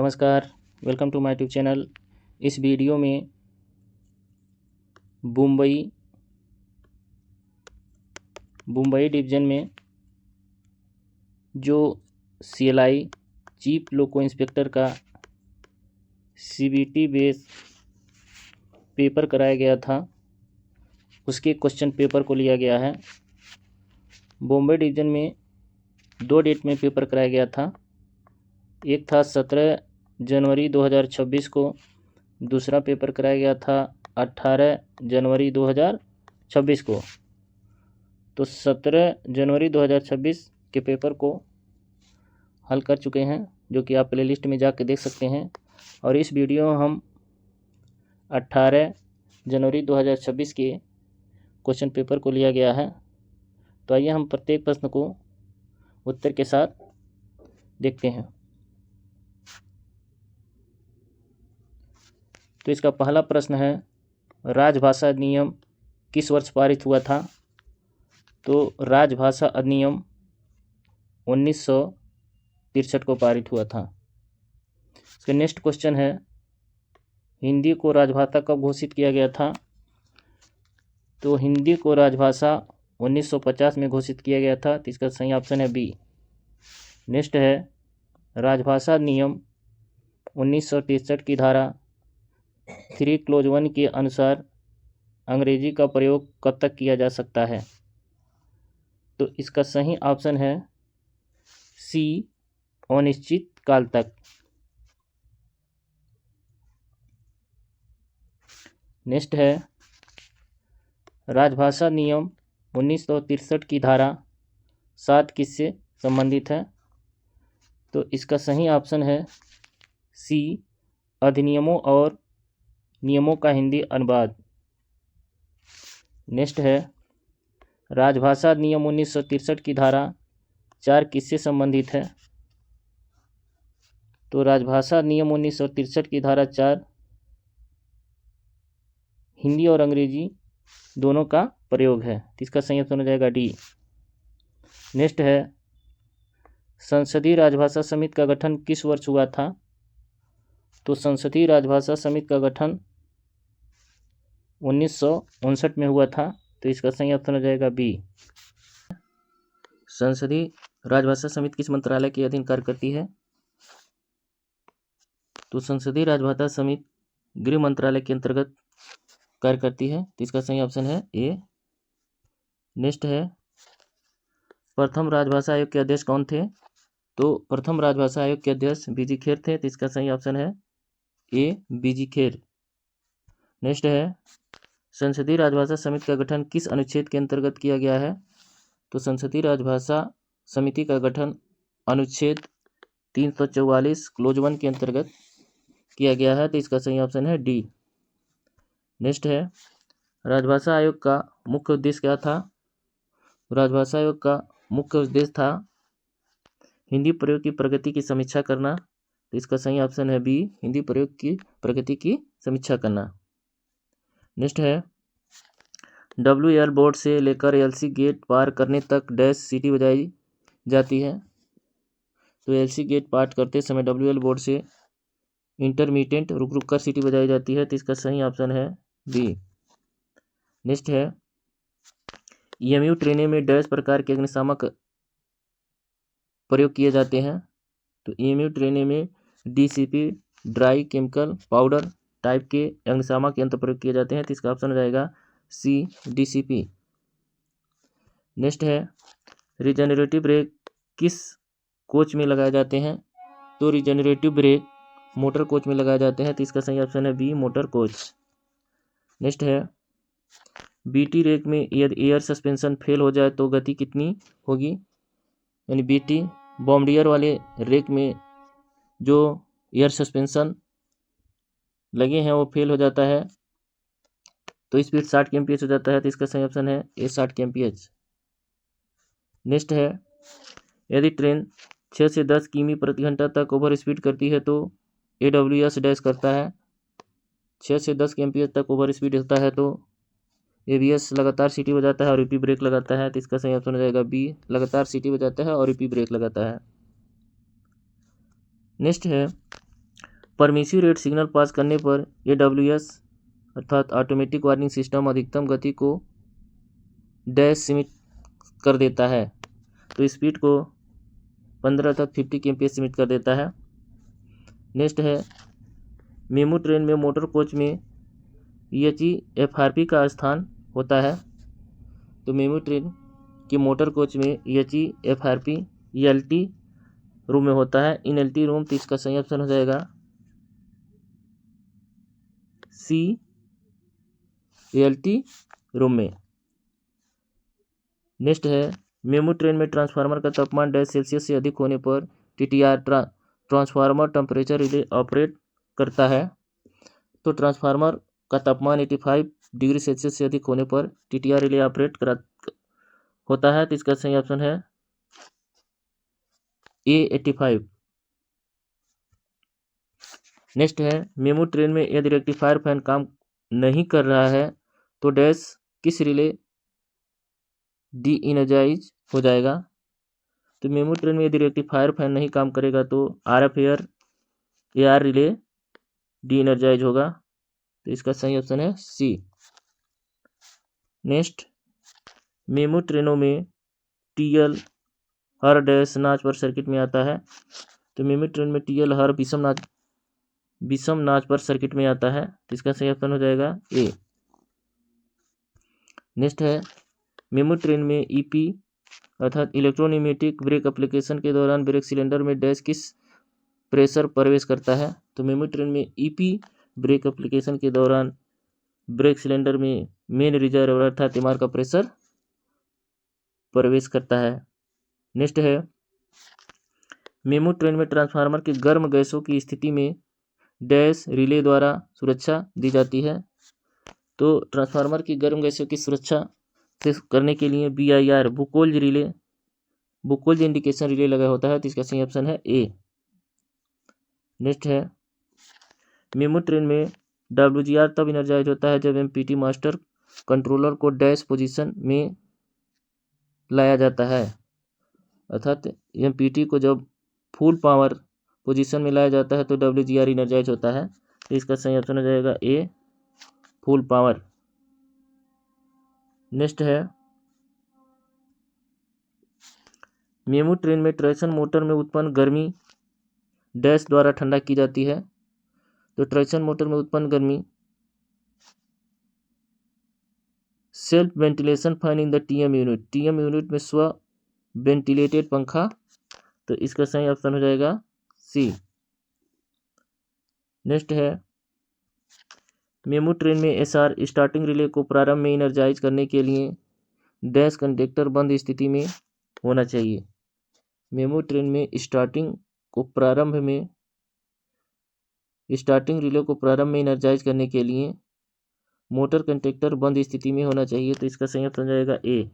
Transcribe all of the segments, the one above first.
नमस्कार, welcome to my YouTube channel. इस video में मुंबई डिवीज़न में जो CLI चीफ लोको इंस्पेक्टर का CBT बेस पेपर कराया गया था, उसके क्वेश्चन पेपर को लिया गया है। मुंबई डिवीज़न में 2 डेट में पेपर कराया गया था। एक था 17 जनवरी 2026 को, दूसरा पेपर कराया गया था 18 जनवरी 2026 को। तो 17 जनवरी 2026 के पेपर को हल कर चुके हैं, जो कि आप प्लेलिस्ट में जाके देख सकते हैं। और इस वीडियो में हम 18 जनवरी 2026 के क्वेश्चन पेपर को लिया गया है। तो आइए हम प्रत्येक प्रश्न को उत्तर के साथ देखते हैं। तो इसका पहला प्रश्न है, राजभाषा अधिनियम किस वर्ष पारित हुआ था? तो राजभाषा अधिनियम 1963 को पारित हुआ था। इसका नेक्स्ट क्वेश्चन है, हिंदी को राजभाषा कब घोषित किया गया था? तो हिंदी को राजभाषा 1950 में घोषित किया गया था। तो इसका सही ऑप्शन है बी। नेक्स्ट है, राजभाषा अधिनियम 1963 की धारा 3(1) के अनुसार अंग्रेजी का प्रयोग कब तक किया जा सकता है? तो इसका सही ऑप्शन है सी, अनिश्चित काल तक। नेक्स्ट है, राजभाषा नियम 1963 की धारा 7 किससे संबंधित है? तो इसका सही ऑप्शन है सी, अधिनियमों और नियमों का हिंदी अनुवाद। नेक्स्ट है, राजभाषा नियम 1963 की धारा 4 किससे संबंधित है? तो राजभाषा नियम 1963 की धारा 4 हिंदी और अंग्रेजी दोनों का प्रयोग है। इसका सही ऑप्शन हो जाएगा डी। नेक्स्ट है, संसदीय राजभाषा समिति का गठन किस वर्ष हुआ था? तो संसदीय राजभाषा समिति का गठन 1959 में हुआ था। तो इसका सही ऑप्शन हो जाएगा बी। संसदीय राजभाषा समिति किस मंत्रालय के अधीन कार्य करती है? तो संसदीय राजभाषा समिति गृह मंत्रालय के अंतर्गत कार्य करती है। तो इसका सही ऑप्शन है ए। नेक्स्ट है, प्रथम राजभाषा आयोग के अध्यक्ष कौन थे? तो प्रथम राजभाषा आयोग के अध्यक्ष बीजी खेर थे। तो इसका सही ऑप्शन है ए, बीजी खेर। नेक्स्ट है, संसदीय राजभाषा समिति का गठन किस अनुच्छेद के अंतर्गत किया गया है? तो संसदीय राजभाषा समिति का गठन अनुच्छेद 344(1) के अंतर्गत किया गया है। तो इसका सही ऑप्शन है डी। नेक्स्ट है, राजभाषा आयोग का मुख्य उद्देश्य क्या था? राजभाषा आयोग का मुख्य उद्देश्य था हिंदी प्रयोग की प्रगति की समीक्षा करना। तो इसका सही ऑप्शन है बी, हिंदी प्रयोग की प्रगति की समीक्षा करना। नेक्स्ट है, WL बोर्ड से लेकर LC गेट पार करने तक डैश सीटी बजाई जाती है। तो LC गेट पार करते समय WL बोर्ड से इंटरमीडिएट रुक रुक कर सीटी बजाई जाती है। तो इसका सही ऑप्शन है बी। नेक्स्ट है, EMU ट्रेनें में डैश प्रकार के अग्निशामक प्रयोग किए जाते हैं। तो EMU ट्रेनें में DCP, dry chemical powder type के अग्निशामक यंत्र प्रयोग किए जाते हैं। तो इसका ऑप्शन हो जाएगा सी, DCP। नेक्स्ट है, रिजनरेटिव ब्रेक किस कोच में लगाए जाते हैं? तो रिजनरेटिव ब्रेक मोटर कोच में लगाए जाते हैं। तो इसका सही ऑप्शन है बी, मोटर कोच। नेक्स्ट है, BT रेक में यदि एयर सस्पेंशन फेल हो जाए तो गति कितनी होगी? यानी BT बॉम्बियर वाले रेक में जो एयर सस्पेंशन लगे हैं वो फेल हो जाता है तो स्पीड 60 kmph हो जाता है। तो इसका सही ऑप्शन है ए, 60 kmph। नेक्स्ट है, यदि ट्रेन 6 से 10 किमी प्रति घंटा तक ओवर स्पीड करती है तो AWS डैश करता है। 6 से 10 kmph तक ओवर स्पीड होता है तो ABS लगातार सीटी बजाता है और EP ब्रेक लगाता है। तो इसका सही ऑप्शन हो जाएगा बी, लगातार सीटी बजाता है और EP ब्रेक लगाता है। नेक्स्ट है, परमिसिव रेट सिग्नल पास करने पर AWS अर्थात ऑटोमेटिक वार्निंग सिस्टम अधिकतम गति को डैश सीमित कर देता है। तो स्पीड को 15 तक 50 kmph सीमित कर देता है। नेक्स्ट है मेमू ट्रेन में मोटर कोच में EHE-FRP का स्थान होता है। तो मेमू ट्रेन के मोटर कोच में EHE-FRP ELT रूम में होता है। इन LT रूम, तो इसका सही ऑप्शन हो जाएगा C ELT रूम में। नेक्स्ट है मेमू ट्रेन में ट्रांसफार्मर का तापमान -सेल्सियस से अधिक होने पर TTR transformer temperature relay operate करता है। तो ट्रांसफार्मर का तापमान 85 डिग्री सेल्सियस से अधिक होने पर TTR रिले ऑपरेट होता है। तो इसका सही ऑप्शन है A85। नेक्स्ट है मेमू ट्रेन में यदि रेक्टिफायर फैन काम नहीं कर रहा है तो डैश किस रिले डी इनर्जाइज हो जाएगा। तो मेमू ट्रेन में यदि रेक्टिफायर फैन नहीं काम करेगा तो RF air AR relay D energise होगा। तो इसका सही ऑप्शन है C। नेक्स्ट मेमू ट्रेनों में TL हर डैश नाच पर सर्किट में आता है। तो मेमू ट्रेन में TL हर विषम नाच पर सर्किट में आता है। तो इसका सही ऑप्शन हो जाएगा A। नेक्स्ट है मेमू ट्रेन में EP अर्थात इलेक्ट्रोन्यूमेटिक ब्रेक एप्लीकेशन के दौरान ब्रेक सिलेंडर में डैश किस प्रेशर प्रवेश करता है। तो मेमू ट्रेन में EP ब्रेक एप्लीकेशन के दौरान ब्रेक सिलेंडर में मेन रिजर्व अर्थात एमआर का प्रेशर प्रवेश करता है। नेक्स्ट है मेमू ट्रेन में ट्रांसफार्मर के गर्म गैसों की स्थिति में डैश रिले द्वारा सुरक्षा दी जाती है। तो ट्रांसफार्मर की गर्म गैसों की सुरक्षा से करने के लिए BIR बुकोल्ज इंडिकेशन रिले लगा होता है। तो इसका सही ऑप्शन है A। नेक्स्ट है मेमू ट्रेन में WGR तब इनर्जाइज होता है जब MPT मास्टर कंट्रोलर को डैश पोजीशन में लाया जाता है। अर्थात MPT को जब फुल पावर पोजीशन में लाया जाता है तो WGR इनर्जाइज होता है। तो इसका सही ऑप्शन हो जाएगा A फुल पावर। नेक्स्ट है मेमू ट्रेन में ट्रैक्शन मोटर में उत्पन्न गर्मी डैश द्वारा ठंडा की जाती है। तो ट्रैक्शन मोटर में उत्पन्न गर्मी self ventilation fan in the TM unit में स्व वेंटिलेटेड पंखा। तो इसका सही ऑप्शन हो जाएगा C। नेक्स्ट है मेमू ट्रेन में SR स्टार्टिंग रिले को प्रारंभ में इनर्जाइज करने के लिए डैश कंडक्टर बंद स्थिति में होना चाहिए। मेमू ट्रेन में स्टार्टिंग रिले को प्रारंभ में इनर्जाइज करने के लिए मोटर कंडक्टर बंद स्थिति में होना चाहिए। तो इसका सही ऑप्शन जाएगा A।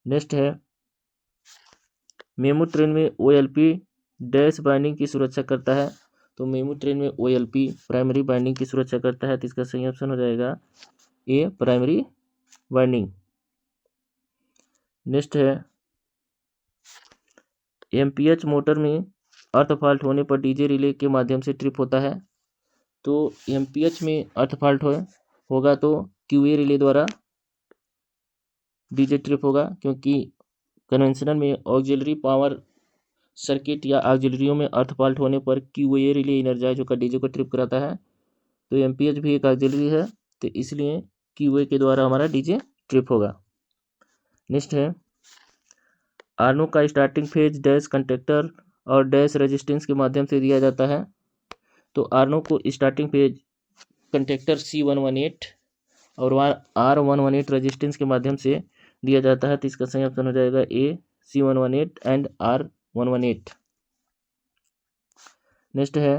नेक्स्ट है मेमू ट्रेन में OLP डैश बाइंडिंग की सुरक्षा करता है। तो मेमू ट्रेन में OLP प्राइमरी बाइंडिंग की सुरक्षा करता है। तो इसका सही ऑप्शन हो जाएगा A प्राइमरी बाइंडिंग। नेक्स्ट है MPH मोटर में अर्थ फॉल्ट होने पर DJ रिले के माध्यम से ट्रिप होता है। तो MPH में अर्थ फॉल्ट होगा तो QA रिले द्वारा DJ ट्रिप होगा, क्योंकि कन्वेंशनल में ऑक्सिलरी पावर सर्किट या ऑक्सिलरियों में अर्थ फॉल्ट होने पर QA रिले इनर्जाइज होकर DJ को ट्रिप कराता है। तो MPH भी एक ऑक्सिलरी है, तो इसलिए QA के द्वारा हमारा DJ ट्रिप होगा। नेक्स्ट है आर्नो का स्टार्टिंग फेज डैश कंडक्टर और डैश रेजिस्टेंस के माध्यम से दिया जाता है। तो आर्नो को स्टार्टिंग फेज कंडक्टर C118 और R118 रेजिस्टेंस के माध्यम से दिया जाता है। तो इसका सही ऑप्शन हो जाएगा A C118 and R118। Next है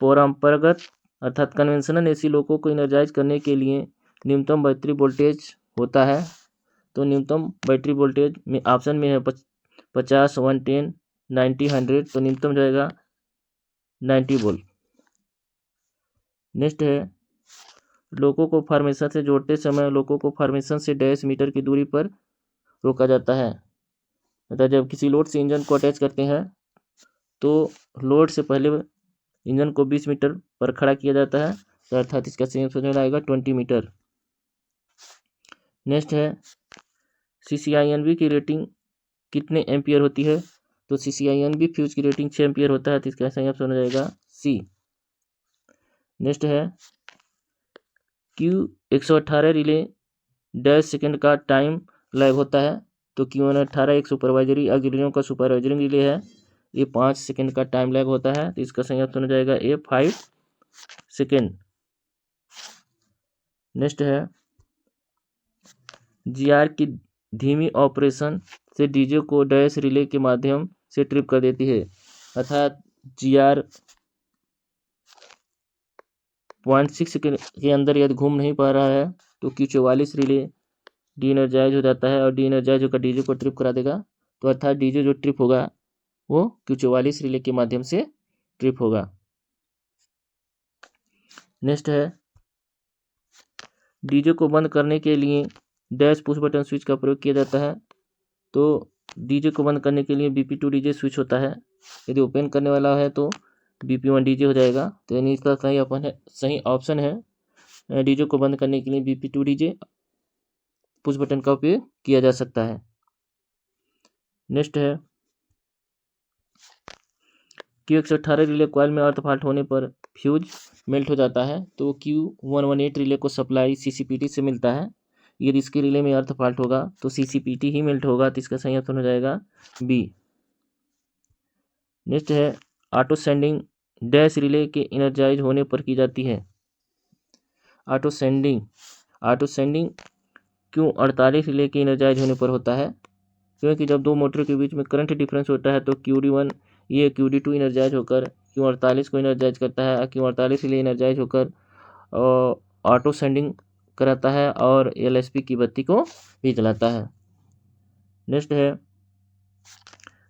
परंपरागत अर्थात कन्वेंशनल AC लोगों को इनर्जाइज करने के लिए न्यूनतम बैटरी वोल्टेज होता है। तो न्यूनतम बैटरी वोल्टेज में ऑप्शन में है 50, 110, 90, 100। तो न्यूनतम जाएगा 90 वोल्ट। नेक्स्ट है लोगों को फार्मेशन से जोड़ते समय लोगों को फार्मेशन से डैश मीटर की दूरी पर रोका जाता है। अतः जब किसी लोड से इंजन को अटैच करते हैं तो लोड से पहले इंजन को 20 मीटर पर खड़ा किया जाता है, तो अर्थात इसका सही आंसर आएगा 20 मीटर। नेक्स्ट है CCINV की रेटिंग कितने एम्पियर होती है? तो CCINV फ्यूज की रेटिंग 6 एम्पियर होता है, तो इसका सही आंसर हो जाएगा सी। नेक्स्ट है Q118 रिले डैश सेकंड का टाइम लैग होता है, तो Q118 एक सुपरवाइजरी ऑक्सिलरियों का सुपरवाइजरी रिले है, ये 5 सेकंड का टाइम लैग होता है, तो इसका सही ऑप्शन हो जाएगा ए 5 सेकंड। नेक्स्ट है GR की धीमी ऑपरेशन से डीजे को डैश रिले के माध्यम से ट्रिप कर देती है, अर्थात GR 0.6 सेकंड के अंदर यदि घूम नहीं पा रहा है तो Q44 रिले डी एनर्जाइज हो जाता है और डी एनर्जाइज होकर डीजे को ट्रिप करा देगा, तो अर्थात डीजे जो ट्रिप होगा वो Q44 रिले के माध्यम से ट्रिप होगा। नेक्स्ट है डीजे को बंद करने के लिए डैश पुश बटन स्विच का प्रयोग किया जाता है, तो डीजे को बंद करने के लिए BP2 डीजे स्विच होता है, यदि ओपन करने वाला है तो BP1 डीजे हो जाएगा, तो यानी इसका सही ऑप्शन है डीजे को बंद करने के लिए BP2 डीजे पुश बटन का उपयोग किया जा सकता है। नेक्स्ट है Q118 रिले कॉइल में अर्थ फॉल्ट होने पर फ्यूज मेल्ट हो जाता है, तो Q118 रिले को सप्लाई CCPT से मिलता है, यदि इसके रिले में अर्थ फॉल्ट होगा तो CCPT ही मेल्ट होगा, तो इसका सही ऑप्शन हो जाएगा बी। नेक्स्ट है ऑटो सेंडिंग डैश रिले के एनर्जाइज होने पर की जाती है। ऑटो सेंडिंग Q48 रिले के एनर्जाइज होने पर होता है, क्योंकि जब दो मोटर के बीच में करंट डिफरेंस होता है तो QD1 ये QD2 एनर्जाइज होकर Q48 को एनर्जाइज करता है, Q48 रिले एनर्जाइज होकर ऑटो सेंडिंग कराता है और LSP की बत्ती को भी जलाता है। नेक्स्ट है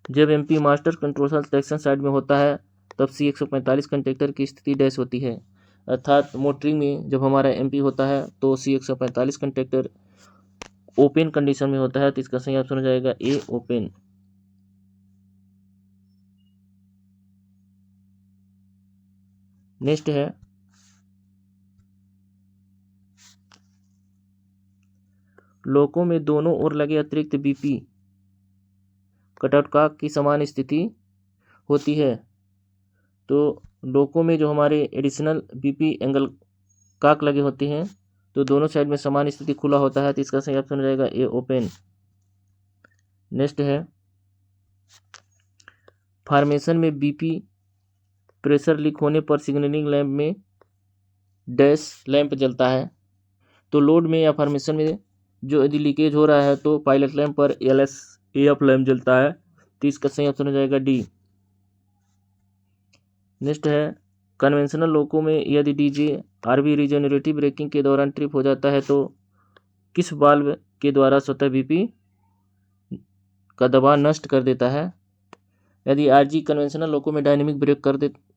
जब MP master control section side में होता है तब C145 कंटेक्टर की स्थिति डैश होती है, अर्थात मोटरिंग में जब हमारा MP होता है तो C145 कंटेक्टर ओपन कंडीशन में होता है, तो इसका सही ऑप्शन हो जाएगा ए ओपन। नेक्स्ट है लोको में दोनों ओर लगे अतिरिक्त BP कटआउट काक की समान स्थिति होती है, तो लोको में जो हमारे एडिशनल BP एंगल काक लगे होते हैं तो दोनों साइड में समान स्थिति खुला होता है, तो इसका सही ऑप्शन हो जाएगा ए ओपन। नेक्स्ट है फार्मेशन में BP प्रेशर लीक होने पर सिग्नलिंग लैंप में डैश लैंप जलता है, तो लोड में या फार्मेशन में जो यदि लीकेज हो रहा है तो पायलट लैंप पर LSAF लैंप जलता है, तो इसका सही ऑप्शन हो जाएगा डी। नेक्स्ट है कन्वेंशनल लोको में यदि डीजे RB रिजेनरेटिव ब्रेकिंग के दौरान ट्रिप हो जाता है तो किस वाल्व के द्वारा स्वतः BP का दबाव नष्ट कर देता है? यदि RG कन्वेंशनल लोको में डायनेमिक ब्रेक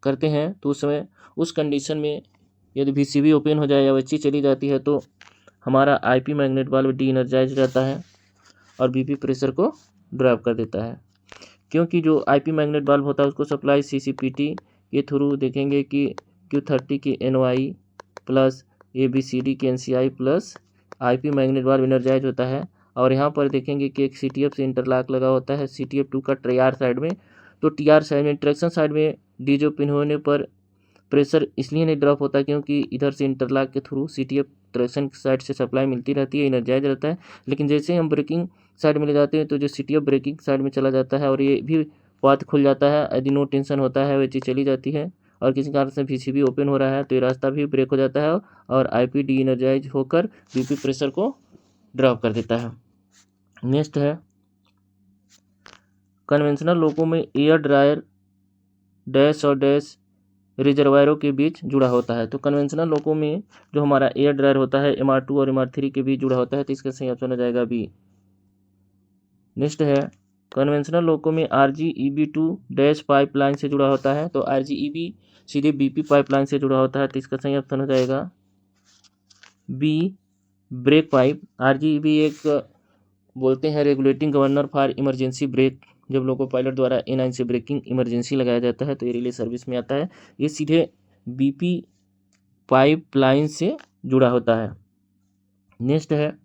करते हैं तो उस समय उस कंडीशन में यदि VCB ओपन हो जाए या बच्ची चली जाती है तो हमारा IP magnet valve de energise रहता है और BP प्रेशर को ड्रॉप कर देता है, क्योंकि जो IP मैग्नेट वाल्व होता है उसको सप्लाई CCPT के थ्रू देखेंगे कि Q30 की NY प्लस ABCD की NCI plus IP magnet valve energise होता है, और यहाँ पर देखेंगे कि एक CTF से इंटरलॉक लगा होता है CTF2 का TR साइड में, तो TR साइड में ट्रैक्शन साइड में डीजे ओपन होने पर प्रेशर इसलिए नहीं ड्रॉप होता क्योंकि इधर से इंटरलॉक के थ्रू CTF ट्रैक्शन साइड से सप्लाई मिलती रहती है, एनर्जाइज रहता है, लेकिन जैसे ही हम ब्रेकिंग साइड में ले जाते हैं तो जो CTF ब्रेकिंग साइड में चला जाता है और ये भी पाथ खुल जाता है, यदि नो टेंशन होता है वह चीज़ चली जाती है और किसी कारण से VCB ओपन हो रहा है तो ये रास्ता भी ब्रेक हो जाता है और IP डी एनर्जाइज होकर BP प्रेशर को ड्रॉप कर देता है। नेक्स्ट है कन्वेंशनल लोको में एयर ड्रायर डैश और डैश रिजर्वायरों के बीच जुड़ा होता है, तो कन्वेंशनल लोको में जो हमारा एयर ड्रायर होता है MR2 और MR3 के बीच जुड़ा होता है, तो इसका सही ऑप्शन हो जाएगा बी। नेक्स्ट है कन्वेंशनल लोको में RGEB2 डैश पाइपलाइन से जुड़ा होता है, तो RGEB सीधे BP पाइपलाइन से जुड़ा होता है, तो इसका सही ऑप्शन हो जाएगा बी ब्रेक पाइप। RGEB एक बोलते हैं regulating governor for emergency brake जब लोको पायलट द्वारा A9 से ब्रेकिंग इमरजेंसी लगाया जाता है तो ये रिले सर्विस में आता है। ये सीधे BP पाइपलाइन से जुड़ा होता है। नेक्स्ट है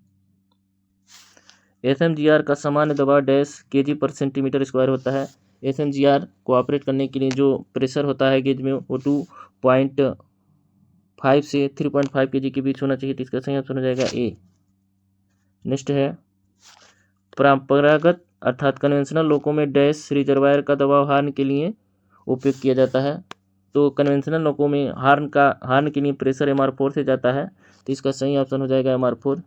SMGR का सामान्य दबाव डैश kg पर सेंटीमीटर स्क्वायर होता है। SMGR को ऑपरेट करने के लिए जो प्रेशर होता है गेज में वो 2.5 से 3.5 kg के बीच होना चाहिए। तो इसका सही ऑप्शन हो जाएगा A। नेक्स्ट है परंपरागत अर्थात कन्वेंशनल लोको में डैश रिजर्वायर का दबाव हार्न के लिए उपयोग किया जाता है। तो कन्वेंशनल लोको में हार्न के लिए प्रेशर MR4 से जाता है। तो इसका सही ऑप्शन हो जाएगा MR4।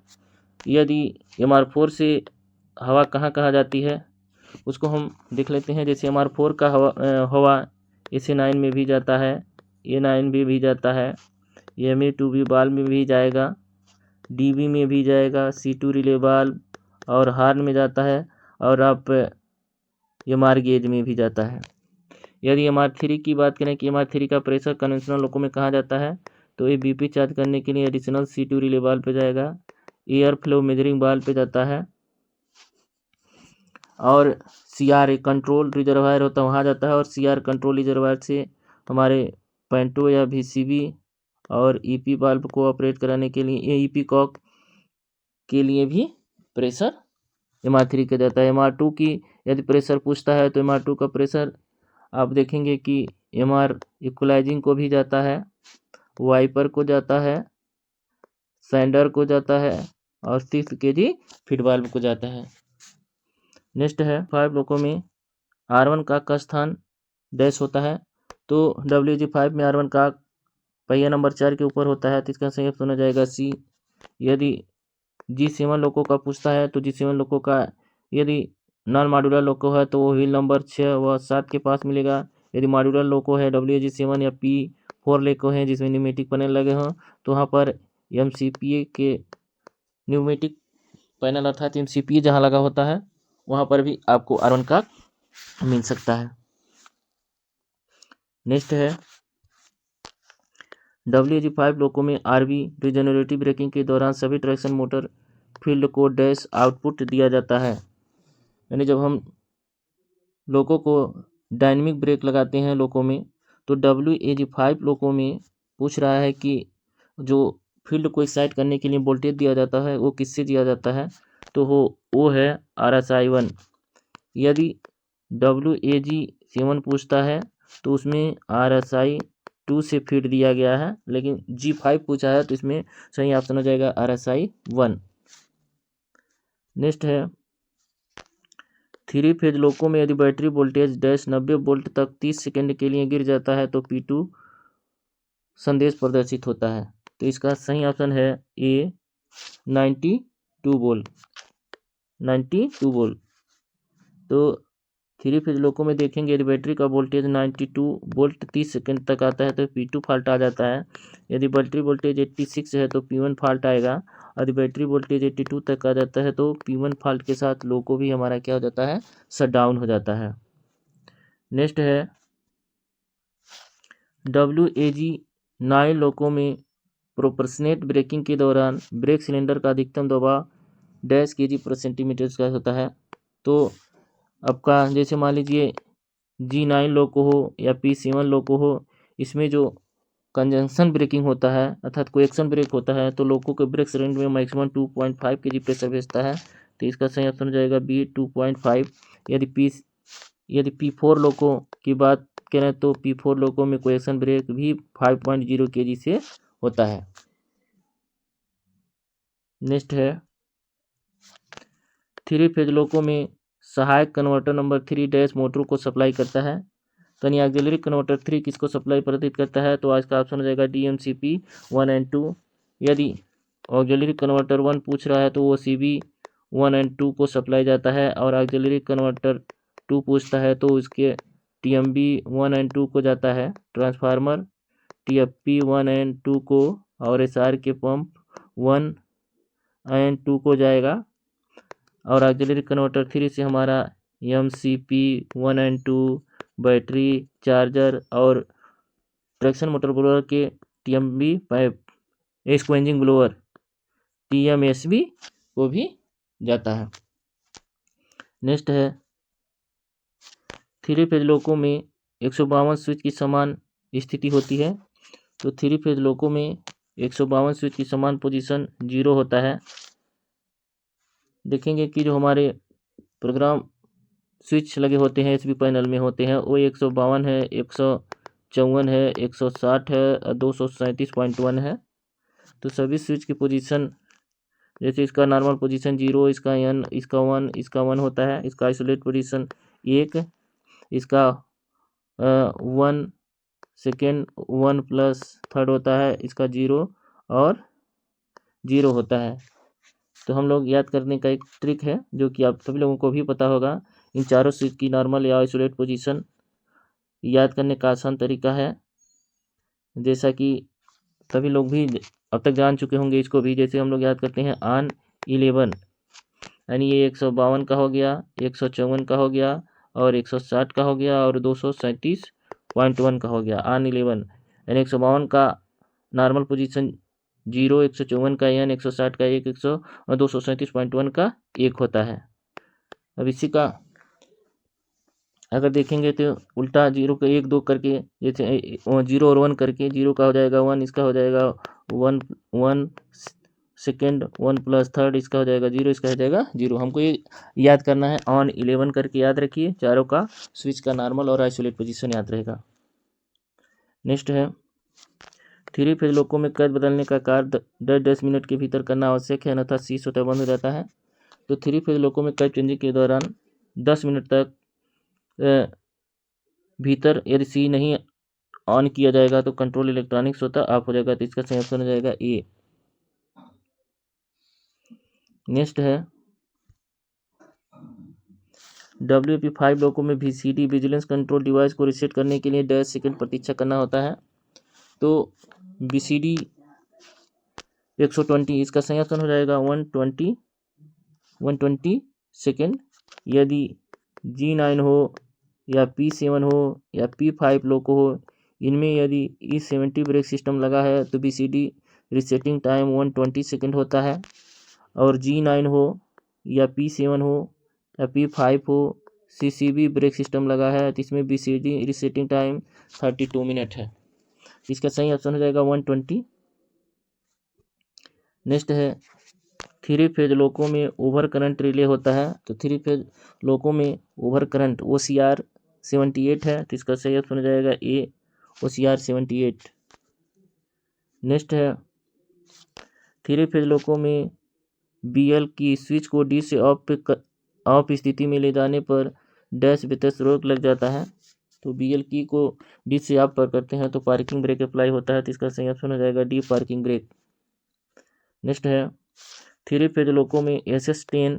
यदि MR4 से हवा कहाँ कहाँ जाती है उसको हम देख लेते हैं। जैसे MR4 का हवा SA9 में भी जाता है, A9 में भी जाता है, MA2B बाल में भी जाएगा, DB में भी जाएगा, C2 रिले बाल और हार्न में जाता है, और आप MR गेज में भी जाता है। यदि MR3 की बात करें कि MR3 का प्रेशर कन्वेंशनल लोको में कहाँ जाता है तो ये BP चार्ज करने के लिए एडिशनल C2 रिले बाल पे जाएगा, एयर फ्लो मेजरिंग बाल पे जाता है, और CR कंट्रोल रिजर्वायर होता है वहाँ जाता है, और CR कंट्रोल रिजर्वायर से हमारे पेंटो या VCB और EP बाल्ब को ऑपरेट कराने के लिए EP कॉक के लिए भी प्रेशर MR3 का जाता है। MR2 की यदि प्रेशर पूछता है तो MR2 का प्रेशर आप देखेंगे कि MR इक्वलाइजिंग को भी जाता है, वाइपर को जाता है, सैंडर को जाता है, और 6 kg फीड वाल्व को जाता है। नेक्स्ट है 5 लोको में R1 का स्थान डैश होता है। तो WG5 में R1 का पहिया नंबर 4 के ऊपर होता है। तो इसका सही ऑप्शन हो जाएगा C। यदि G7 लोको का पूछता है तो G7 लोको का यदि नॉन मॉड्यूलर लोको है तो वो व्हील नंबर 6 व 7 के पास मिलेगा। यदि मॉड्यूलर लोको है WG7 या P4 लोको है जिसमें न्यूमेटिक पैनल लगे हों तो वहाँ पर MCPA के न्यूमेटिक पैनल अर्थात MCPA जहाँ लगा होता है वहाँ पर भी आपको R1 का मिल सकता है। नेक्स्ट है WG5 लोको में RB रिजेनरेटिव ब्रेकिंग के दौरान सभी ट्रैक्शन मोटर फील्ड को डैश आउटपुट दिया जाता है। यानी जब हम लोको को डायनेमिक ब्रेक लगाते हैं लोको में तो WAG5 लोको में पूछ रहा है कि जो फील्ड को एक्साइट करने के लिए वोल्टेज दिया जाता है वो किससे दिया जाता है तो वो है RSI1। यदि WAG7 पूछता है तो उसमें RSI2 से फीड दिया गया है, लेकिन G5 पूछा है तो इसमें सही ऑप्शन हो जाएगा RSI1। नेक्स्ट है 3 फेज लोको में यदि बैटरी वोल्टेज डैश 90 वोल्ट तक 30 सेकंड के लिए गिर जाता है तो P2 संदेश प्रदर्शित होता है। तो इसका सही ऑप्शन है A 92 वोल्ट। 92 वोल्ट। तो 3 फेज लोको में देखेंगे यदि बैटरी का वोल्टेज 92 वोल्ट 30 सेकंड तक आता है तो P2 फॉल्ट आ जाता है। यदि बैटरी वोल्टेज 86 है तो P1 फॉल्ट आएगा। यदि बैटरी वोल्टेज 82 तक आ जाता है तो P1 फॉल्ट के साथ लोको भी हमारा क्या हो जाता है, शट डाउन हो जाता है। नेक्स्ट है WAG9 लोको में प्रोपोर्शनेट ब्रेकिंग के दौरान ब्रेक सिलेंडर का अधिकतम दबाव डैश kg पर सेंटीमीटर का होता है। तो आपका जैसे मान लीजिए G9 लोको हो या P7 लोको हो, इसमें जो कंजंक्शन ब्रेकिंग होता है अर्थात कोएक्शन ब्रेक होता है तो लोको के ब्रेक सिलेंडर में मैक्सिमम 2.5 kg प्रेशर भेजता है। तो इसका सही ऑप्शन हो जाएगा B 2.5। यदि P4 लोको की बात करें तो P4 लोको में कोएक्शन ब्रेक भी 5.0 kg से होता है। नेक्स्ट है 3 फेज लोको में सहायक कन्वर्टर नंबर 3 डैश मोटर को सप्लाई करता है। तो यानी ऑक्सिलरी कन्वर्टर 3 किसको सप्लाई प्रदान करता है तो आज का ऑप्शन हो जाएगा DMCP 1 एंड 2। यदि ऑक्सिलरी कन्वर्टर 1 पूछ रहा है तो वो CB 1 एंड 2 को सप्लाई जाता है, और ऑक्सिलरी कन्वर्टर 2 पूछता है तो उसके TMB 1 एंड 2 को जाता है, ट्रांसफार्मर TFP 1 एंड 2 को, और SR के पंप 1 एंड 2 को जाएगा, और ऑक्सिलरी कन्वर्टर 3 से हमारा MCP 1 एंड 2, बैटरी, चार्जर और ट्रैक्शन मोटर ब्लोअर के TMB pipe scavenging blower TMSB को भी जाता है। नेक्स्ट है 3 फेज लोको में 152 स्विच की समान स्थिति होती है। तो 3 फेज लोको में 152 स्विच की समान पोजीशन 0 होता है। देखेंगे कि जो हमारे प्रोग्राम स्विच लगे होते हैं एसबी पैनल में होते हैं वो 152 है, 154 है, 160 है और 237.1 है। तो सभी स्विच की पोजीशन, जैसे इसका नॉर्मल पोजीशन 0, इसका n, इसका 1, इसका 1 होता है। इसका आइसोलेट पोजीशन 1, इसका 1 सेकेंड 1 प्लस थर्ड होता है, इसका 0 और 0 होता है। तो हम लोग याद करने का एक ट्रिक है जो कि आप सभी लोगों को भी पता होगा। इन चारों स्विच की नॉर्मल या आइसोलेट पोजीशन याद करने का आसान तरीका है, जैसा कि सभी लोग भी अब तक जान चुके होंगे इसको भी। जैसे हम लोग याद करते हैं ऑन 11, यानी ये 152 का हो गया, 154 का हो गया और 160 का हो गया और 237.1 का हो गया। ऑन 11 यानी 152 का नॉर्मल पोजीशन 0, 154 का n, 160 का 1, 100 और 237.1 का 1 होता है। अब इसी का अगर देखेंगे तो उल्टा 0 का 1 2 करके, जैसे 0 और 1 करके, 0 का हो जाएगा 1, इसका हो जाएगा 1 सेकेंड 1 प्लस थर्ड, इसका हो जाएगा 0, इसका हो जाएगा 0। हमको ये याद करना है। ऑन 11 करके याद रखिए, चारों का स्विच का नॉर्मल और आइसोलेट पोजीशन याद रहेगा। नेक्स्ट है 3 फेज लोको में कैद बदलने का कार्य 10 मिनट के भीतर करना आवश्यक है, अन्यथा सी स्वतः बंद हो जाता है। तो 3 फेज लोको में कैद चेंजिंग के दौरान 10 मिनट तक भीतर यदि सी नहीं ऑन किया जाएगा तो कंट्रोल इलेक्ट्रॉनिक्स होता ऑफ हो जाएगा। तो इसका सही ऑप्शन हो जाएगा ए। नेक्स्ट है WP5 लोको में VCD विजिलेंस कंट्रोल डिवाइस को रीसेट करने के लिए 10 सेकंड प्रतीक्षा करना होता है। तो VCD 120, इसका सही ऑप्शन हो जाएगा 120 सेकेंड। यदि G9 हो या P7 हो या P5 लोको हो, इनमें यदि E70 ब्रेक सिस्टम लगा है तो VCD रीसेटिंग टाइम 120 सेकेंड होता है। और G9 हो या P7 हो या P5 हो, CCB ब्रेक सिस्टम लगा है तो इसमें VCD रीसेटिंग टाइम 32 मिनट है। इसका सही ऑप्शन हो जाएगा 120। नेक्स्ट है 3 फेज लोको में ओवर करंट रिले होता है। तो 3 फेज लोको में ओवर करंट OCR 78 है, तो इसका सही ऑप्शन हो जाएगा ए, OCR 78। नेक्स्ट है 3 फेज लोको में BL की स्विच को D से ऑफ स्थिति में ले जाने पर डैश वितस रोक लग जाता है। तो BL की को D से ऑफ पर करते हैं तो पार्किंग ब्रेक अप्लाई होता है, तो इसका सही ऑप्शन हो जाएगा डी, पार्किंग ब्रेक। नेक्स्ट है 3 फेज लोको में SS10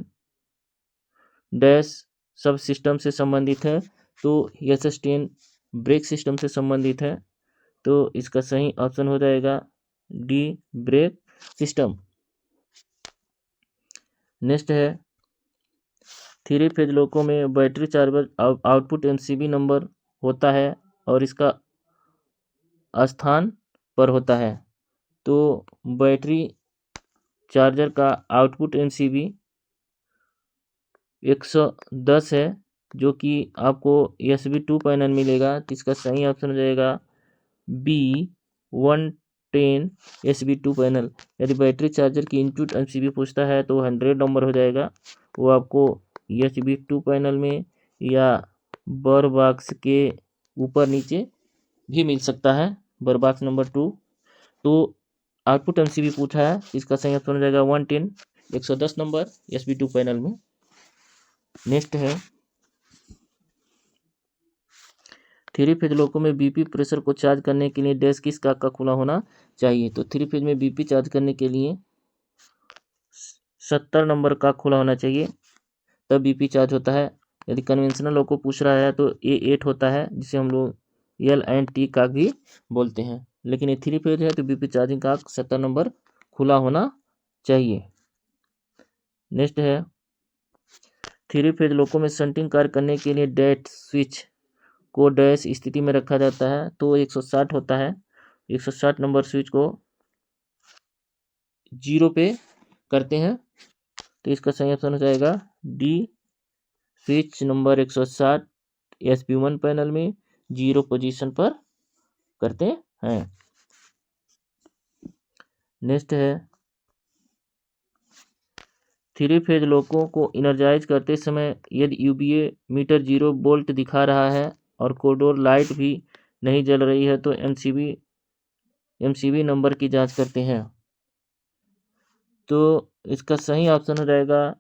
डैश सब सिस्टम से संबंधित है। तो SS10 ब्रेक सिस्टम से संबंधित है, तो इसका सही ऑप्शन हो जाएगा डी, ब्रेक सिस्टम। नेक्स्ट है 3 फेज लोको में battery charger output MCB number होता है और इसका स्थान पर होता है। तो बैटरी चार्जर का आउटपुट MCB 110 है, जो कि आपको SB2 पैनल मिलेगा। तो इसका सही ऑप्शन हो जाएगा B, 110 SB2 पैनल। यदि बैटरी चार्जर की इनपुट MCB पूछता है तो 100 नंबर हो जाएगा, वो आपको SB2 पैनल में या बर बॉक्स के ऊपर नीचे भी मिल सकता है, बर बॉक्स नंबर 2। तो आउटपुट MCB पूछा है, इसका सही ऑप्शन हो जाएगा 110, 110 नंबर SB2 पैनल में। नेक्स्ट है 3 फेज लोको में BP प्रेशर को चार्ज करने के लिए डैश किस का खुला होना चाहिए। तो 3 फेज में BP चार्ज करने के लिए 70 नंबर का खुला होना चाहिए, तब BP चार्ज होता है। यदि कन्वेंशनल लोको पूछ रहा है तो A8 होता है, जिसे हम लोग L&T का भी बोलते हैं। लेकिन ये 3 फेज है तो BP चार्जिंग का 70 नंबर खुला होना चाहिए। नेक्स्ट है 3 फेज लोको में शंटिंग कार्य करने के लिए डेट स्विच को डैश स्थिति में रखा जाता है, तो 160 होता है। 160 नंबर स्विच को 0 पे करते हैं, तो इसका सही ऑप्शन हो जाएगा D, switch number 160 sp1 panel में 0 पोजीशन पर करते हैं। नेक्स्ट है 3 फेज लोकों को इनर्जाइज करते समय यदि यूबीए मीटर 0 वोल्ट दिखा रहा है और कॉरिडोर लाइट भी नहीं जल रही है तो एमसीबी नंबर की जांच करते हैं। तो इसका सही ऑप्शन हो जाएगा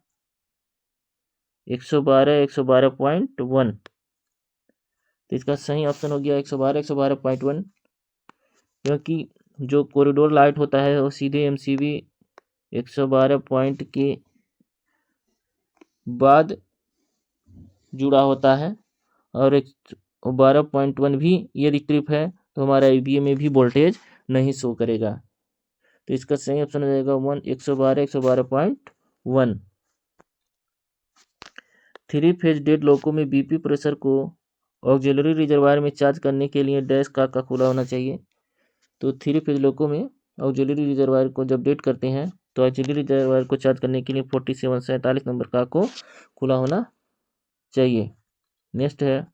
112.1 तो इसका सही ऑप्शन हो गया 112.1 क्योंकि जो कॉरिडोर लाइट होता है वो सीधे एमसीबी 112 पॉइंट के बाद जुड़ा होता है और 112.1 भी यदि ट्रिप है तो हमारा ईवीए में भी वोल्टेज नहीं शो करेगा। तो इसका सही ऑप्शन हो जाएगा 112.1। 3 फेज डेड लोको में बीपी प्रेशर को ऑक्सिलरी रिजर्वायर में चार्ज करने के लिए डैश का खुला होना चाहिए। तो 3 फेज लोको में ऑक्सिलरी रिजर्वायर को जब डेड करते हैं तो ऑक्सिलरी रिजर्वायर को चार्ज करने के लिए 47 नंबर का को खुला होना चाहिए। नेक्स्ट है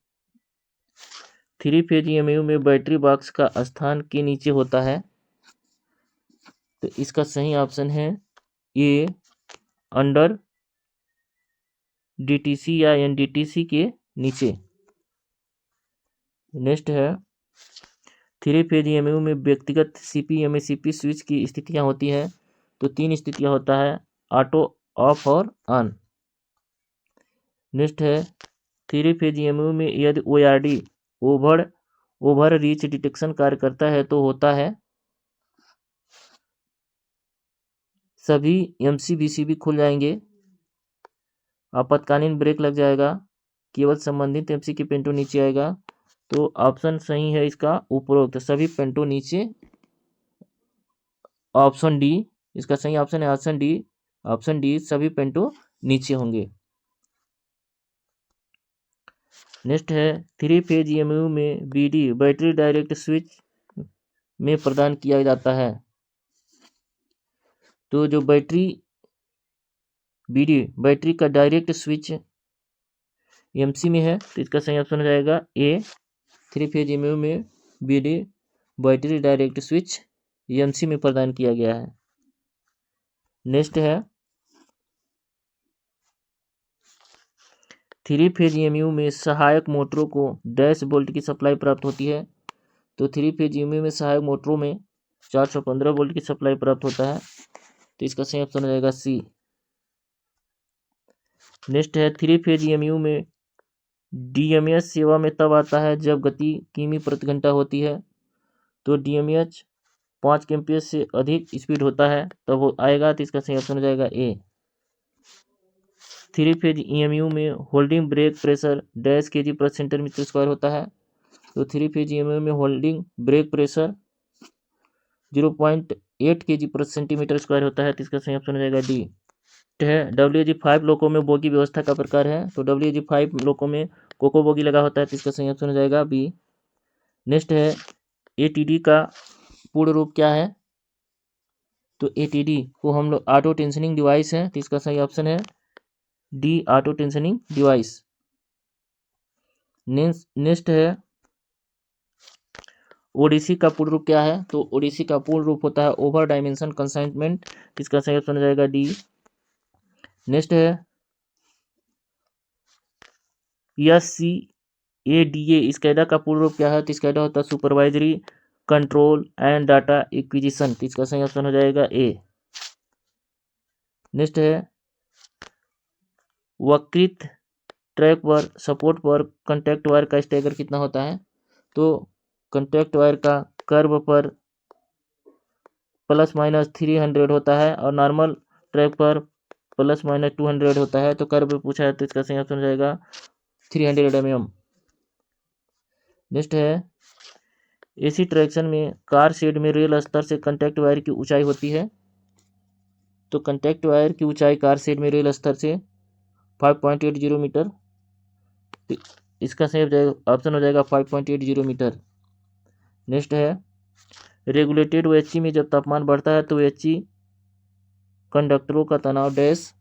3 फेज ईएमयू में बैटरी बॉक्स का स्थान के नीचे होता है। तो इसका सही ऑप्शन है ए अंडर डीटीसी या एनडीटीसी के नीचे। नेक्स्ट है 3 फेज ईएमयू में व्यक्तिगत सीपी एमएसीपी स्विच की स्थितियां होती है। तो 3 स्थितियां होता है ऑटो, ऑफ और ऑन। नेक्स्ट है 3 फेज ईएमयू में यदि ओआरडी ओवर रीच डिटेक्शन कार्य करता है तो होता है सभी एमसीबीसीबी खुल जाएंगे, आपातकालीन ब्रेक लग जाएगा, केवल संबंधित एमसी की पेंटो नीचे आएगा। तो ऑप्शन सही है इसका उपरोक्त सभी पेंटो नीचे, ऑप्शन डी इसका सही ऑप्शन है। ऑप्शन डी सभी पेंटो नीचे होंगे। नेक्स्ट है 3 फेज ईएमयू में बीडी बैटरी डायरेक्ट स्विच में प्रदान किया जाता है। तो जो बैटरी का डायरेक्ट स्विच एमसी में है तो इसका सही ऑप्शन हो जाएगा ए 3 फेज ईएमयू में BD battery direct switch MC में प्रदान किया गया है। नेक्स्ट है 3 फेज ईएमयू में सहायक मोटरों को डैश वोल्ट की सप्लाई प्राप्त होती है। तो 3 फेज ईएमयू में सहायक मोटरों में 415 वोल्ट की सप्लाई प्राप्त होता है। तो इसका सही ऑप्शन हो जाएगा सी। नेक्स्ट है 3 फेज ईएमयू में डीएमएच सेवा में तब आता है जब गति किमी प्रति घंटा होती है। तो डीएमएच 5 kmph से अधिक स्पीड होता है तब वो आएगा। तो इसका सही ऑप्शन हो जाएगा ए। 3 फेज ईएमयू में holding brake pressure dash kg पर सेंटीमीटर स्क्वायर होता है। तो 3 फेज ईएमयू में होल्डिंग ब्रेक प्रेशर 0.8 kg पर सेंटीमीटर स्क्वायर होता है। तो इसका सही ऑप्शन हो जाएगा डी। है WG5 लोको में बोगी व्यवस्था का प्रकार है। तो WG5 लोको में कोको बोगी लगा होता है। तो इसका सही ऑप्शन हो जाएगा बी। नेक्स्ट है एटीडी का पूर्ण रूप क्या है। तो एटीडी को हम लोग ऑटो टेंशनिंग डिवाइस है। तो इसका सही ऑप्शन है D auto tensioning device. Next है ओडीसी का पूर्ण रूप क्या है। तो ओडीसी का पूर्ण रूप होता है ओवर डायमेंशन कंसाइनमेंट। इसका सही ऑप्शन हो जाएगा डी। नेक्स्ट है SCADA स्कैडा का पूर्ण रूप क्या है। तो स्कैडा होता है supervisory control and data acquisition. तो इसका सही ऑप्शन हो जाएगा ए। नेक्स्ट है वक्रित ट्रैक पर सपोर्ट पर कंटेक्ट वायर का स्टैगर कितना होता है। तो कंटेक्ट वायर का कर्व पर ±300 होता है और नॉर्मल ट्रैक पर ±200 होता है। तो कर्व पूछा है तो इसका सही ऑप्शन हो जाएगा 300 mm। नेक्स्ट है एसी ट्रैक्शन में कार शेड में रेल स्तर से कंटेक्ट वायर की ऊंचाई होती है। तो कंटेक्ट वायर की ऊंचाई कार शेड में रेल स्तर से 5.80 मीटर। इसका सही ऑप्शन हो जाएगा 5.80 मीटर। नेक्स्ट है रेगुलेटेड OHE में जब तापमान बढ़ता है तो OHE कंडक्टरों का तनाव डैश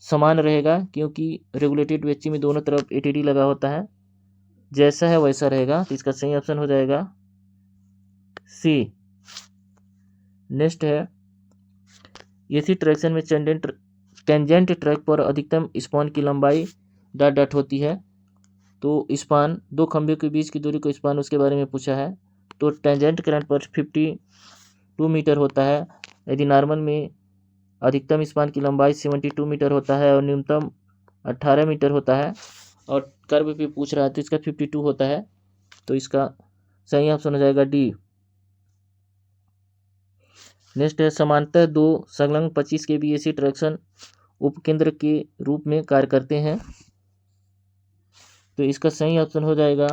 समान रहेगा क्योंकि रेगुलेटेड OHE में दोनों तरफ एटीडी लगा होता है। जैसा है वैसा रहेगा, तो इसका सही ऑप्शन हो जाएगा सी। नेक्स्ट है एसी ट्रैक्शन में टेंजेंट ट्रैक पर अधिकतम स्पान की लंबाई डॉट डॉट होती है। तो स्पान, दो खंभे के बीच की दूरी को स्पान, उसके बारे में पूछा है। तो टेंजेंट करंट पर 52 मीटर होता है। यदि नॉर्मल में अधिकतम स्पान की लंबाई 72 मीटर होता है और न्यूनतम 18 मीटर होता है, और कर्व पे पूछ रहा है तो इसका 52 होता है, तो इसका सही ऑप्शन हो जाएगा डी। नेक्स्ट है समांतर दो संलग्न 25 kV एसी ट्रैक्शन उपकेंद्र के रूप में कार्य करते हैं। तो इसका सही ऑप्शन हो जाएगा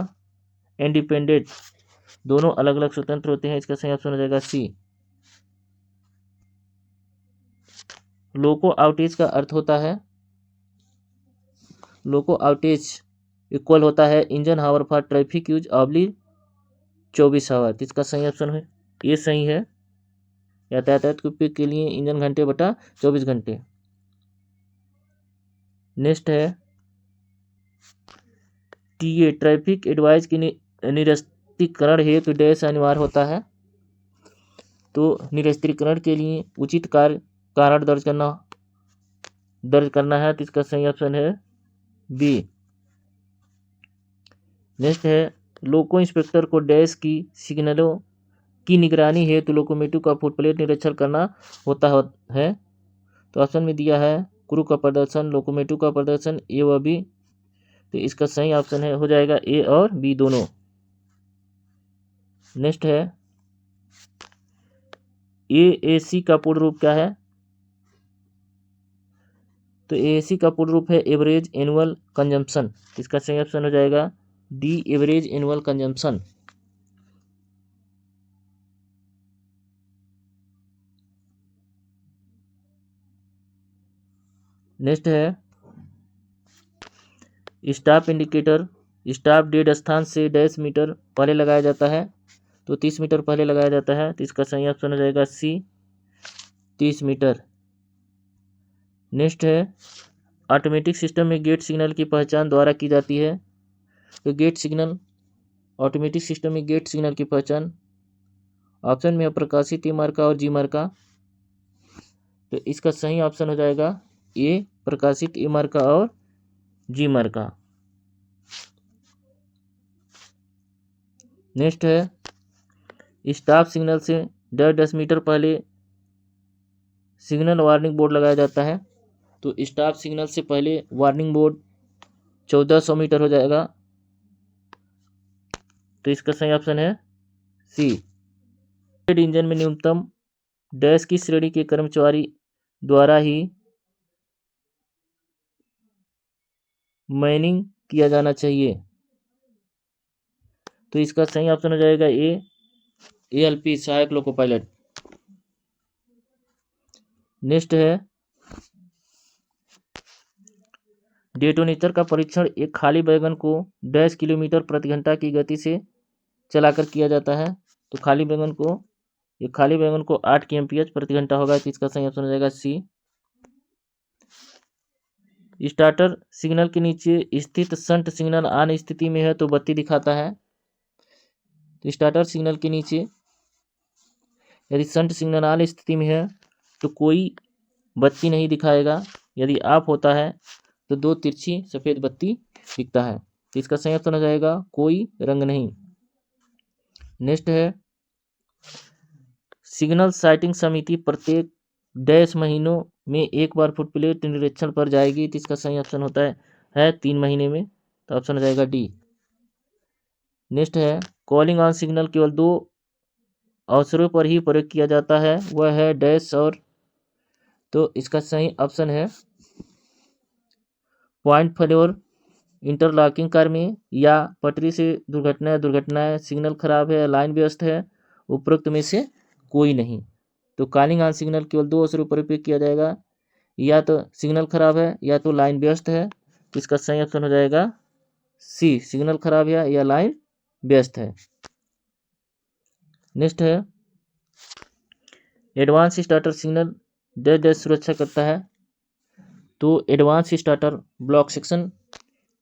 इंडिपेंडेंट, दोनों अलग अलग स्वतंत्र होते हैं। इसका सही ऑप्शन हो जाएगा सी। लोको आउटेज का अर्थ होता है, लोको आउटेज इक्वल होता है engine hour for traffic use ऑब्ली 24 आवर। तो इसका सही ऑप्शन है ये सही है, यातायात के उपयोग के लिए इंजन घंटे बटा 24 घंटे। नेक्स्ट है टीए ट्रैफिक एडवाइस की निरस्तीकरण हेतु डैश अनिवार्य होता है। तो निरस्तीकरण के लिए उचित कारण दर्ज करना है, तो इसका सही ऑप्शन है बी। नेक्स्ट है लोको इंस्पेक्टर को डैश की सिग्नलों की निगरानी हेतु लोकोमोटिव का फुटप्लेट निरीक्षण करना होता है। तो ऑप्शन में दिया है क्रू का प्रदर्शन, लोकोमोटिव का प्रदर्शन, ए व बी। तो इसका सही ऑप्शन है हो जाएगा ए और बी दोनों। नेक्स्ट है एएसी का पूर्ण रूप क्या है? तो एएसी का पूर्ण रूप है एवरेज एनुअल कंजम्पशन। इसका सही ऑप्शन हो जाएगा D, average annual consumption. Next है स्टॉप इंडिकेटर स्टॉप डेड स्थान से डैश मीटर पहले लगाया जाता है। तो 30 मीटर पहले लगाया जाता है, तो इसका सही ऑप्शन हो जाएगा सी, 30 मीटर। नेक्स्ट है ऑटोमेटिक सिस्टम में गेट सिग्नल की पहचान द्वारा की जाती है। तो गेट सिग्नल, ऑटोमेटिक सिस्टम में गेट सिग्नल की पहचान, ऑप्शन में प्रकाशित ई मार्का और जी मार्का। तो इसका सही ऑप्शन हो जाएगा ए, प्रकाशित ई मार्का और जी मार्का। नेक्स्ट है स्टॉप सिग्नल से 10 मीटर पहले सिग्नल वार्निंग बोर्ड लगाया जाता है। तो स्टॉप सिग्नल से पहले वार्निंग बोर्ड 1400 मीटर हो जाएगा। तो इसका सही ऑप्शन है सी। इंजन में न्यूनतम डैश की श्रेणी के कर्मचारी द्वारा ही मैनिंग किया जाना चाहिए। तो इसका सही ऑप्शन हो जाएगा ए, एएलपी सहायक लोको पायलट। नेक्स्ट है डेटोनेटर का परीक्षण एक खाली वैगन को 10 किलोमीटर प्रति घंटा की गति से चलाकर किया जाता है। तो खाली वैगन को 8 kmph प्रति घंटा होगा। तो इसका सही ऑप्शन हो जाएगा सी। स्टार्टर सिग्नल के नीचे स्थित शंट सिग्नल ऑन स्थिति में है तो बत्ती दिखाता है। तो स्टार्टर सिग्नल के नीचे यदि शंट सिग्नल ऑन स्थिति में है तो कोई बत्ती नहीं दिखाएगा। यदि ऑफ होता है तो 2 तिरछी सफ़ेद बत्ती दिखता है। तो इसका सही ऑप्शन हो जाएगा कोई रंग नहीं। नेक्स्ट है सिग्नल साइटिंग समिति प्रत्येक डैश महीनों में एक बार फुटप्लेट निरीक्षण पर जाएगी। तो इसका सही ऑप्शन होता है 3 महीने में। तो ऑप्शन हो जाएगा डी। नेक्स्ट है कॉलिंग ऑन सिग्नल केवल 2 अवसरों पर ही प्रयोग किया जाता है, वह है डैश और। तो इसका सही ऑप्शन है पॉइंट फेल्योर, इंटरलॉकिंग कार्य में, या पटरी से दुर्घटना, सिग्नल खराब है, लाइन व्यस्त है, उपरोक्त में से कोई नहीं। तो कॉलिंग ऑन सिग्नल केवल 2 अवसरों पर उपयोग किया जाएगा, या तो सिग्नल खराब है या तो लाइन व्यस्त है। तो इसका सही ऑप्शन हो जाएगा सी, सिग्नल खराब है या लाइन व्यस्त है। नेक्स्ट है एडवांस स्टार्टर सिग्नल डैश सुरक्षा करता है। तो एडवांस स्टार्टर ब्लॉक सेक्शन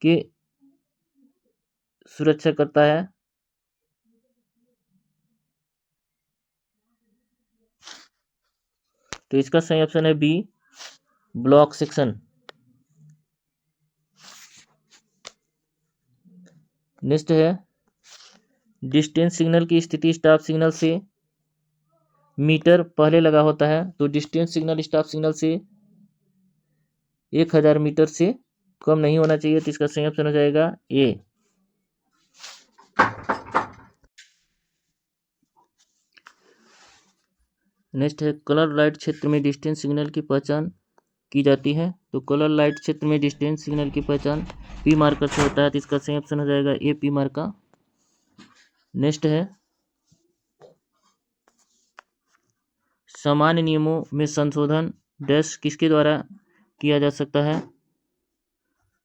के सुरक्षा करता है? तो इसका सही ऑप्शन है बी, ब्लॉक सेक्शन। नेक्स्ट है, डिस्टेंस सिग्नल की स्थिति स्टॉप सिग्नल से मीटर पहले लगा होता है, तो डिस्टेंस सिग्नल स्टॉप सिग्नल से 1000 मीटर से कम नहीं होना चाहिए, तो इसका सही ऑप्शन हो जाएगा ए। नेक्स्ट है, कलर लाइट क्षेत्र में डिस्टेंस सिग्नल की पहचान की जाती है, तो कलर लाइट क्षेत्र में डिस्टेंस सिग्नल की पहचान पी मार्कर से होता है, तो इसका सही ऑप्शन हो जाएगा ए, पी मार्का। नेक्स्ट है, सामान्य नियमों में संशोधन डैश किसके द्वारा किया जा सकता है?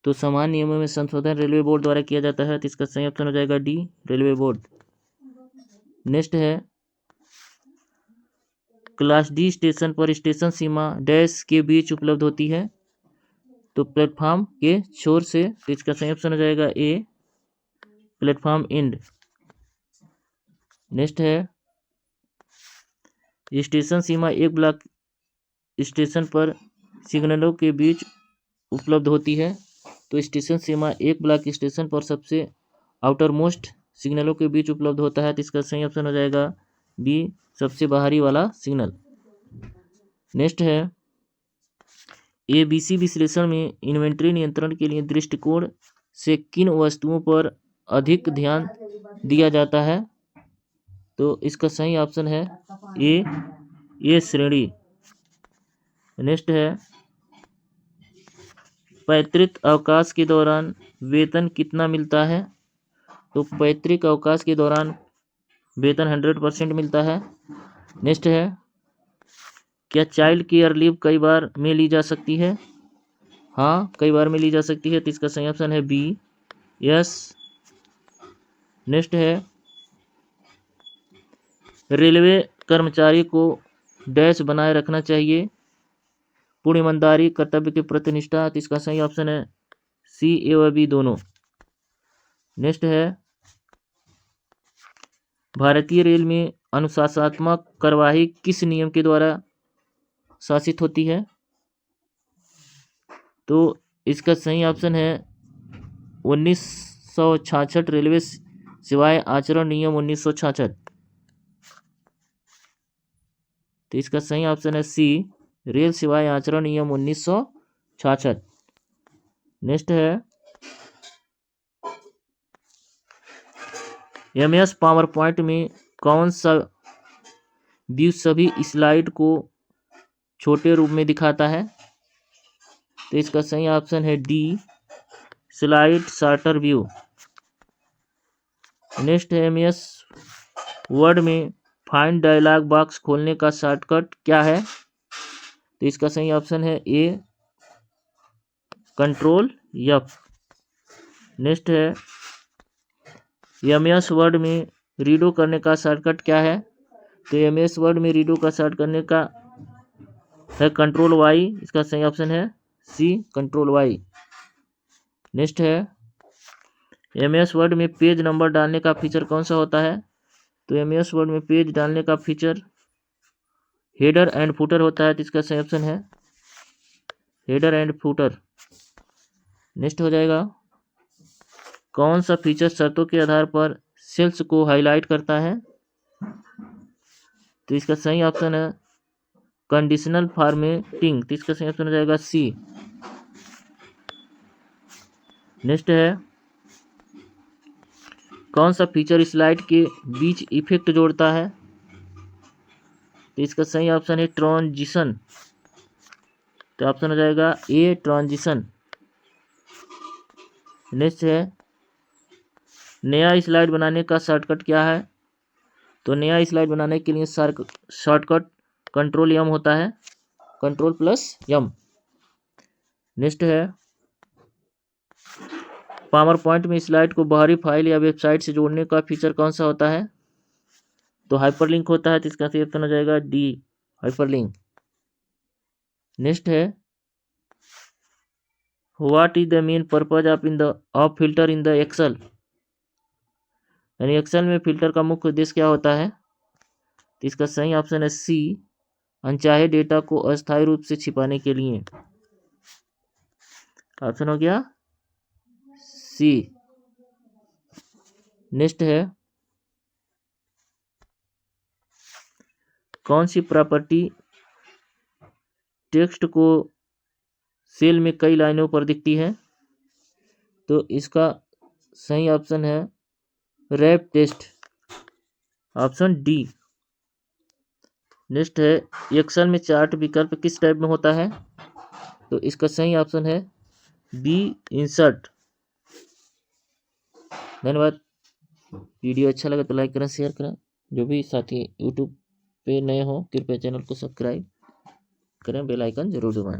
तो सामान्य नियमों में संशोधन रेलवे बोर्ड द्वारा किया जाता है, तो इसका सही ऑप्शन हो जाएगा डी, रेलवे बोर्ड। नेक्स्ट है, क्लास डी स्टेशन पर स्टेशन सीमा डैश के बीच उपलब्ध होती है, तो प्लेटफॉर्म के छोर से, तो इसका सही ऑप्शन हो जाएगा ए, प्लेटफॉर्म एंड। नेक्स्ट है, स्टेशन सीमा एक ब्लॉक स्टेशन पर सिग्नलों के बीच उपलब्ध होती है, तो स्टेशन सीमा एक ब्लॉक स्टेशन पर सबसे आउटर मोस्ट सिग्नलों के बीच उपलब्ध होता है, तो इसका सही ऑप्शन हो जाएगा बी, सबसे बाहरी वाला सिग्नल। नेक्स्ट है, एबीसी विश्लेषण में इन्वेंट्री नियंत्रण के लिए दृष्टिकोण से किन वस्तुओं पर अधिक ध्यान दिया जाता है? तो इसका सही ऑप्शन है ए श्रेणी। नेक्स्ट है, पैतृक अवकाश के दौरान वेतन कितना मिलता है? तो पैतृक अवकाश के दौरान वेतन 100% मिलता है। नेक्स्ट है, क्या चाइल्ड केयर लीव कई बार में ली जा सकती है? हाँ, कई बार में ली जा सकती है, तो इसका सही ऑप्शन है बी, यस। नेक्स्ट है, रेलवे कर्मचारी को डैश बनाए रखना चाहिए, पूर्ण ईमानदारी, कर्तव्य के प्रति निष्ठा, तो इसका सही ऑप्शन है सी, ए व बी दोनों। नेक्स्ट है, भारतीय रेल में अनुशासनात्मक कार्यवाही किस नियम के द्वारा शासित होती है? तो इसका सही ऑप्शन है 1966, रेलवे सेवाएं आचरण नियम 1966, तो इसका सही ऑप्शन है सी, रेल सेवाएं आचरण नियम 1966। नेक्स्ट है, एमएस पावर पॉइंट में कौन सा व्यू सभी स्लाइड को छोटे रूप में दिखाता है? तो इसका सही ऑप्शन है D, slide shorter view. Next है, एमएस वर्ड में फाइंड डायलॉग बॉक्स खोलने का शॉर्टकट क्या है? तो इसका सही ऑप्शन है ए, कंट्रोल एफ। नेक्स्ट है, एमएस वर्ड में रीडो करने का शॉर्टकट क्या है? तो एमएस वर्ड में रीडो का शॉर्ट करने का है कंट्रोल वाई, इसका सही ऑप्शन है सी, कंट्रोल वाई। नेक्स्ट है, एमएस वर्ड में पेज नंबर डालने का फीचर कौन सा होता है? तो एमएस वर्ड में पेज डालने का फीचर हेडर एंड फुटर होता है, तो इसका सही ऑप्शन है हेडर एंड फुटर। नेक्स्ट हो जाएगा, कौन सा फीचर शर्तों के आधार पर सेल्स को हाईलाइट करता है? तो इसका सही ऑप्शन है कंडीशनल फॉर्मेटिंग, तो इसका सही ऑप्शन हो जाएगा सी। नेक्स्ट है, कौन सा फीचर स्लाइड के बीच इफेक्ट जोड़ता है? तो इसका सही ऑप्शन है ट्रांजिशन, तो ऑप्शन हो जाएगा ए, ट्रांजिशन। नेक्स्ट है, नया स्लाइड बनाने का शॉर्टकट क्या है? तो नया स्लाइड बनाने के लिए शॉर्टकट कंट्रोल एम होता है, कंट्रोल प्लस एम। नेक्स्ट है, पावर पॉइंट में स्लाइड को बाहरी फाइल या वेबसाइट से जोड़ने का फीचर कौन सा होता है? तो हाइपरलिंक होता है, तो इसका सही ऑप्शन हो जाएगा डी, हाइपरलिंक। नेक्स्ट है, what is the main purpose of filter in the Excel? यानी एक्सेल में फिल्टर का मुख्य उद्देश्य क्या होता है? तो इसका सही ऑप्शन है सी, अनचाहे डेटा को अस्थायी रूप से छिपाने के लिए। ऑप्शन हो गया सी। नेक्स्ट है, कौन सी प्रॉपर्टी टेक्स्ट को सेल में कई लाइनों पर दिखती है? तो इसका सही ऑप्शन है wrap text, option D. Next है, एक्सेल में चार्ट विकल्प किस टाइप में होता है? तो इसका सही ऑप्शन है बी, इंसर्ट। धन्यवाद। वीडियो अच्छा लगा तो लाइक करें, शेयर करें। जो भी साथी यूट्यूब पे नए हो कृपया चैनल को सब्सक्राइब करें, बेल आइकन जरूर दबाएं।